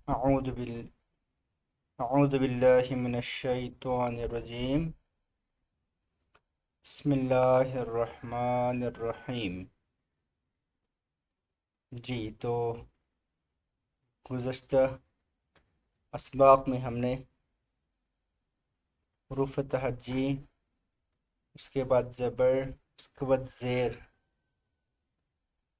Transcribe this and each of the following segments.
अऊज़ु bill अऊज़ु बिल्लाहि मिनश शैतानिर रजीम। बिस्मिल्लाहिर रहमानिर रहीम। जी, तो गुज़श्ता असबाक में हमने हुरूफ तहज्जी, उसके बाद ज़बर, उसके बाद ज़ेर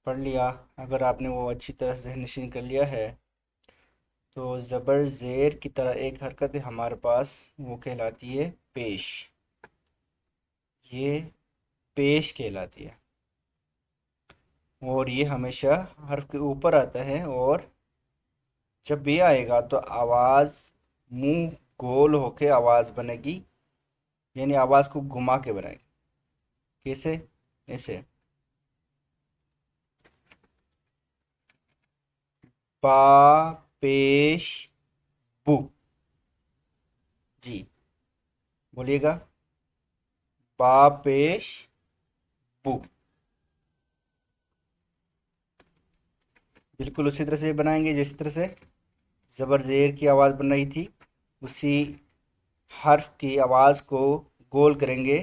पढ़ लिया। अगर आपने वो अच्छी तरह से नशीन कर लिया है तो ज़बर ज़ेर की तरह एक हरकत है हमारे पास, वो कहलाती है पेश। ये पेश कहलाती है और ये हमेशा हर्फ के ऊपर आता है। और जब भी आएगा तो आवाज़ मुंह गोल होके आवाज़ बनेगी, यानी आवाज़ को घुमा के बनाएगी। कैसे? ऐसे पा पेश बु। जी, बोलिएगा। पा पेश बु। बिल्कुल उसी तरह से बनाएंगे जिस तरह से ज़बर ज़ेर की आवाज़ बन रही थी। उसी हर्फ की आवाज़ को गोल करेंगे।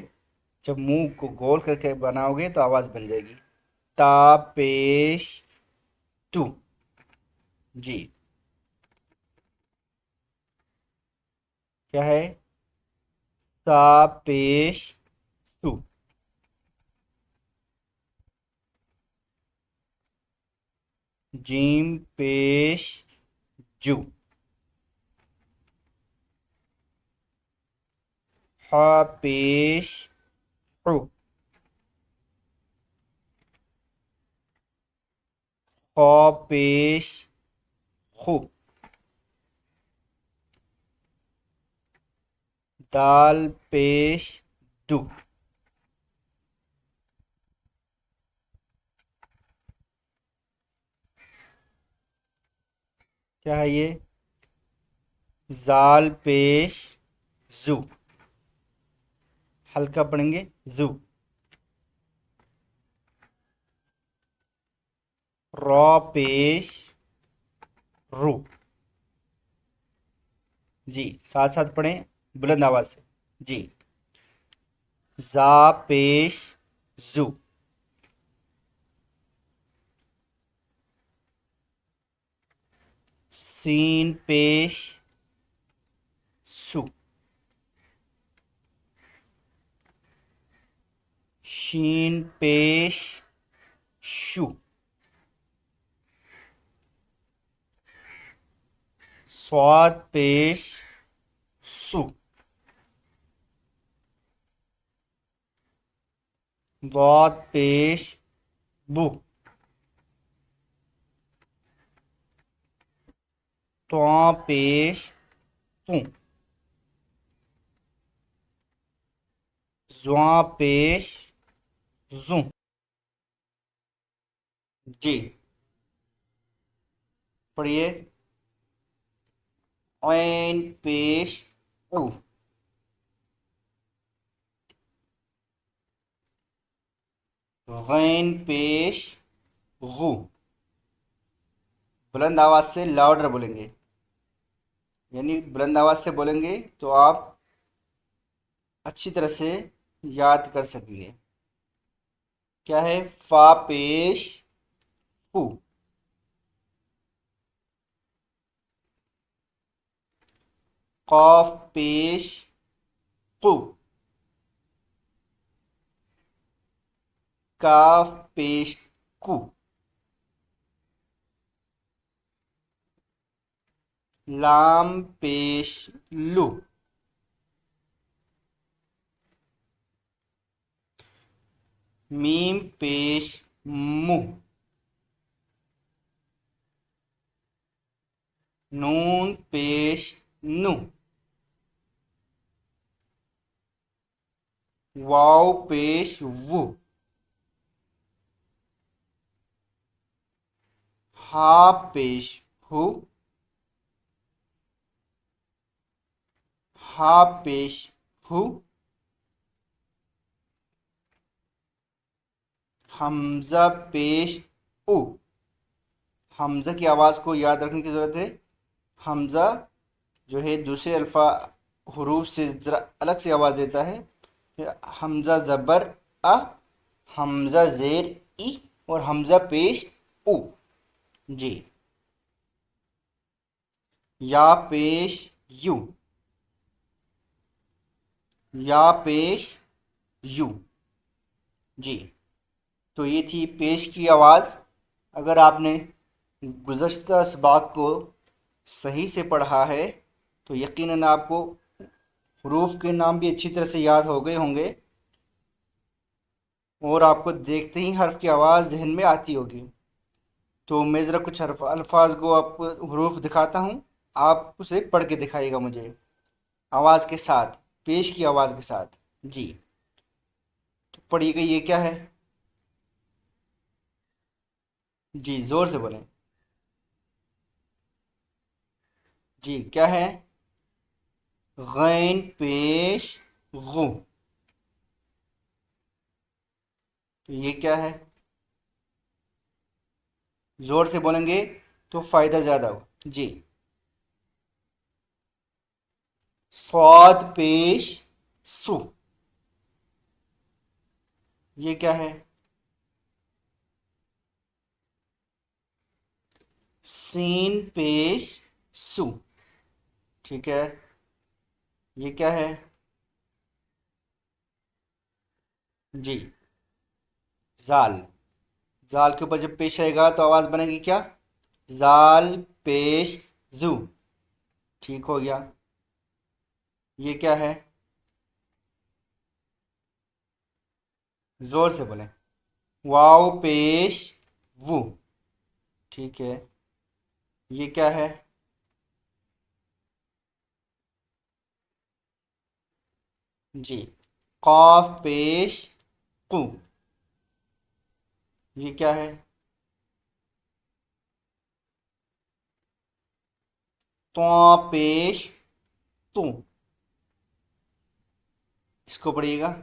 जब मुंह को गोल करके बनाओगे तो आवाज़ बन जाएगी ता पेश तू। जी, क्या है? ता पेश तू। जीम पेश जू। हा पेश हु। खा पेश खु। दाल पेश दु। क्या है ये? जाल पेश जू। हल्का पढ़ेंगे जू। रॉ पेश रू। जी, साथ साथ पढ़ें बुलंद आवाज से। जी, जा पेश जू। सीन पेश सु। शीन पेश शु। स्वाद पेश सु। वाद पेश बु। त्वा पेश तू। जुआ पेश जू। जी, पढ़िए। ऐन पेश उ। गैन पेश गु। बुलंद आवाज से लाउडर बोलेंगे, यानी बुलंद आवाज से बोलेंगे तो आप अच्छी तरह से याद कर सकेंगे। क्या है? फा पेश फू। कॉफ पेश कु। काफ पेश कु। लाम पेश लु। मीम पेश मु। नून पेश नु। वाव पेश वु। हा पेश हु। हा पेश हु। हमजा पेश उ। हमजा की आवाज को याद रखने की जरूरत है। हमज़ा जो है दूसरे अल्फा हरूफ से ज़रा अलग से आवाज़ देता है। हमज़ा ज़बर अ, हमज़ा ज़ेर ई और हमज़ा पेश उ। जी। या पेश यू, या पेश यू। जी। तो ये थी पेश की आवाज़। अगर आपने गुज़श्ता इसबाक़ को सही से पढ़ा है तो यकीनन आपको हरूफ के नाम भी अच्छी तरह से याद हो गए होंगे और आपको देखते ही हर्फ की आवाज़ जहन में आती होगी। तो मैं ज़रा कुछ अल्फाज को आपको हरूफ दिखाता हूँ, आप उसे पढ़ के दिखाइएगा मुझे आवाज़ के साथ, पेश की आवाज़ के साथ। जी। तो पढ़िएगा, ये क्या है? जी, ज़ोर से बोलें। जी, क्या है? गैन पेश गु। तो ये क्या है? ज़ोर से बोलेंगे तो फ़ायदा ज़्यादा हो। जी। स्वाद पेश सु। ये क्या है? सीन पेश सु। ठीक है। ये क्या है? जी, जाल। जाल के ऊपर जब पेश आएगा तो आवाज़ बनेगी क्या? जाल पेश जू। ठीक हो गया। ये क्या है? ज़ोर से बोलें। वाव पेश वू। ठीक है। ये क्या है? जी, कॉफ पेश कू। ये क्या है? तो पेश तू। इसको पढ़िएगा।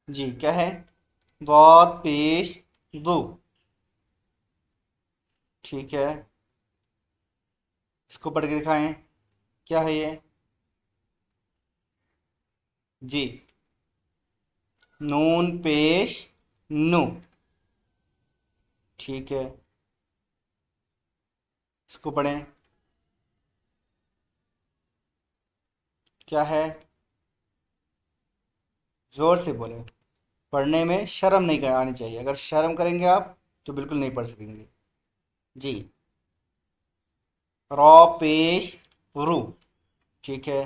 जी, क्या है? बहुत पेश दो। ठीक है। इसको पढ़ के दिखाएं, क्या है ये? जी, नून पेश नु। ठीक है। इसको पढ़ें, क्या है? ज़ोर से बोलें। पढ़ने में शर्म नहीं आनी चाहिए, अगर शर्म करेंगे आप तो बिल्कुल नहीं पढ़ सकेंगे। जी, रॉ पेश रू। ठीक है।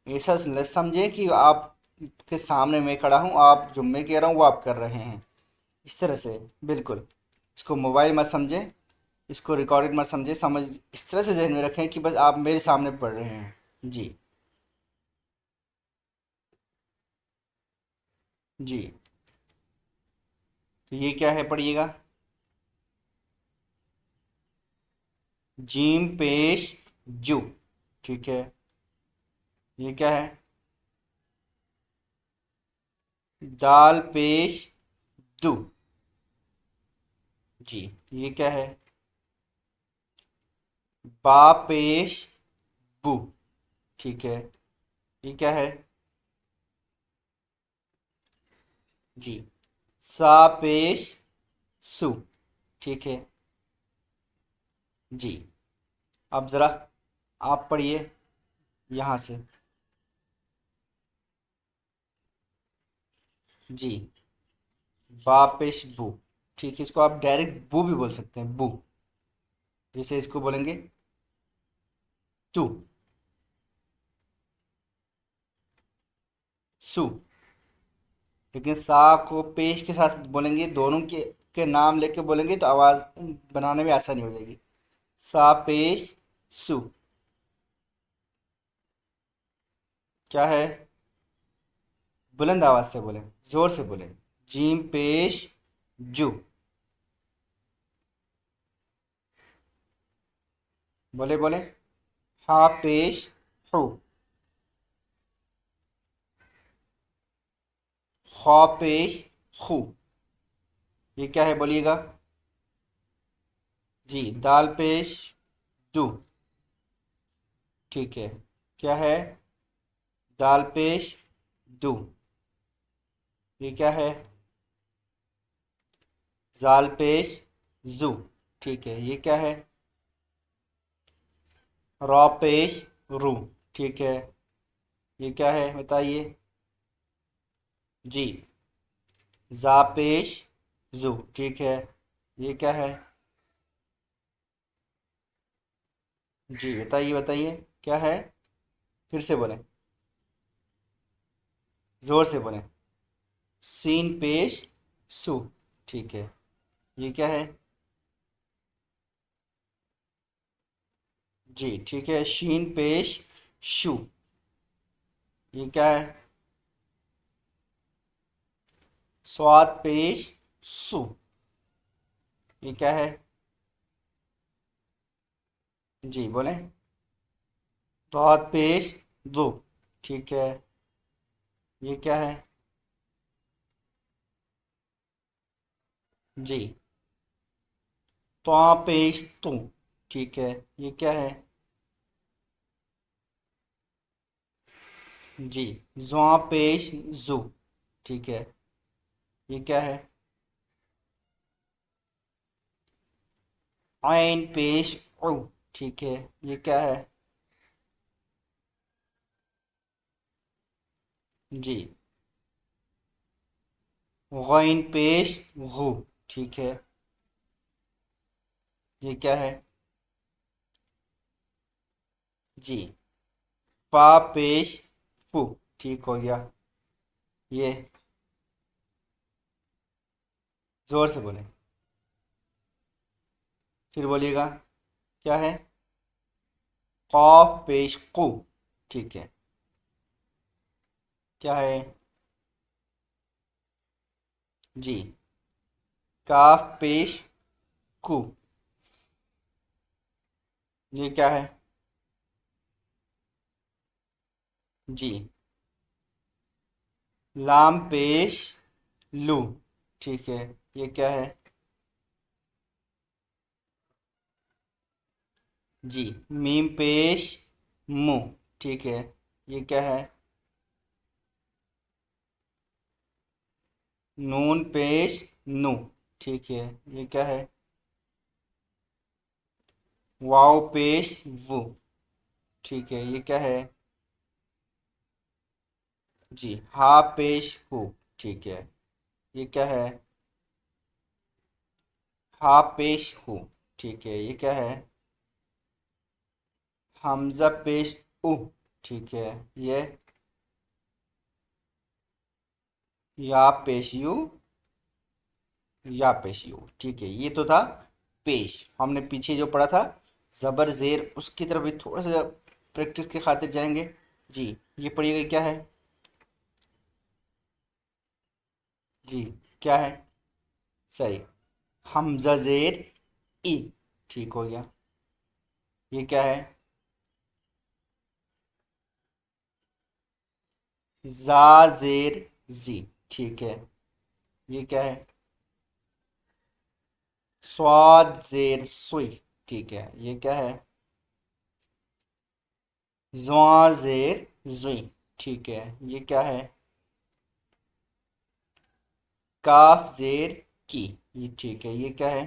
ऐसा समझे कि आप के सामने मैं खड़ा हूँ, आप जो मैं कह रहा हूँ वो आप कर रहे हैं, इस तरह से। बिल्कुल। इसको मोबाइल मत समझें, इसको रिकॉर्डेड मत समझें, समझ इस तरह से जहन में रखें कि बस आप मेरे सामने पढ़ रहे हैं। जी। जी। तो ये क्या है, पढ़िएगा। जीम पेश जू। ठीक है। ये क्या है? दाल पेश दू। जी। ये क्या है? बा पेश बू। ठीक है। ये क्या है? जी, सा पेश सु। ठीक है। जी। अब ज़रा आप पढ़िए यहाँ से। जी, बा पेश बू। ठीक है, इसको आप डायरेक्ट बू भी बोल सकते हैं, बू। जैसे इसको बोलेंगे तू, सु। लेकिन सा को पेश के साथ बोलेंगे, दोनों के नाम लेके बोलेंगे तो आवाज़ बनाने में आसानी हो जाएगी। सा पेश सु। क्या है? बुलंद आवाज़ से बोलें, ज़ोर से बोलें। जीम पेश जू। बोले बोले। हा पेश हु। खा पेश खु। ये क्या है, बोलिएगा। जी, दाल पेश दू। ठीक है, क्या है? दाल पेश दू, ये क्या है? जाल पेश जू। ठीक है, ये क्या है? रॉ पेश रू। ठीक है, ये क्या है बताइए? जी, जा पेश जू। ठीक है, ये क्या है? जी, बताइए बताइए, क्या है? फिर से बोलें, जोर से बोलें। सीन पेश सू। ठीक है, ये क्या है? जी, ठीक है, शीन पेश शू, ये क्या है? स्वाद पेश सू, ये क्या है? जी बोलें। बहुत पेश दो। ठीक है, ये क्या है? जी, तो पेश तू। ठीक है, ये क्या है? जी, जुआ पेश जू। ठीक है, ये क्या है? आइन पेश ऊ। ठीक है, ये क्या है? जी, गैन पेश गू। ठीक है, ये क्या है? जी, फा पेश फू। ठीक हो गया, ये जोर से बोले, फिर बोलिएगा, क्या है? कॉफ पेश कू। ठीक है, क्या है? जी, काफ पेश कू, ये क्या है? जी, लाम पेश लू। ठीक है, ये क्या है? जी, मीम पेश मु। ठीक है, ये क्या है? नून पेश नु। ठीक है, ये क्या है? वाव पेश वु। ठीक है, ये क्या है? जी, हा पेश हु। ठीक है, ये क्या है? हा पेश हु। ठीक है, ये क्या है? हमजा पेश उ। ठीक है, ये या पेश यू, या पेश यू। ठीक है, ये तो था पेश। हमने पीछे जो पढ़ा था जबर जेर, उसकी तरफ भी थोड़ा सा प्रैक्टिस के खातिर जाएंगे। जी, ये पढ़िएगा, क्या है? जी, क्या है? सही, हमजा जेर ई। ठीक हो गया, ये क्या है? जा जेर जी। ठीक है, ये क्या है? स्वाद जेर सुई। ठीक है, ये क्या है? जुआ जेर जुई। ठीक है, ये क्या है? काफ जेर की, ये ठीक है, ये क्या है?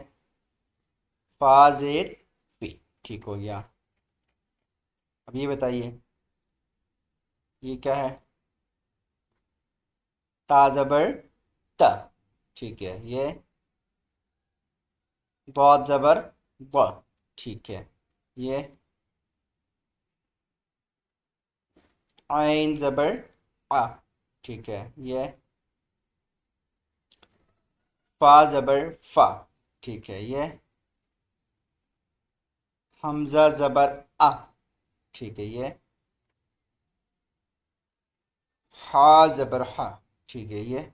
फा जेर फी। ठीक हो गया, अब ये बताइए, ये क्या है? ता जबर त। ठीक है, ये बहुत जबर ब। ठीक है, ये आइन जबर आ। ठीक है, ये फा जबर फा। ठीक है, ये हमजा जबर आ। ठीक है, ये हा जबर हा। ठीक है, ये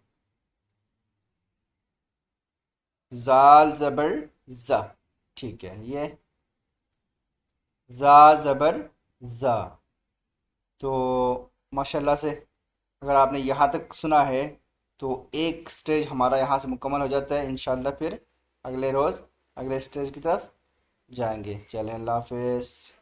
जाल जबर जा। ठीक है, ये जा जबर जा। तो माशाल्लाह से, अगर आपने यहाँ तक सुना है तो एक स्टेज हमारा यहाँ से मुकम्मल हो जाता है। इंशाल्लाह फिर अगले रोज़ अगले स्टेज की तरफ जाएंगे। चलें, अल्लाह हाफिज़।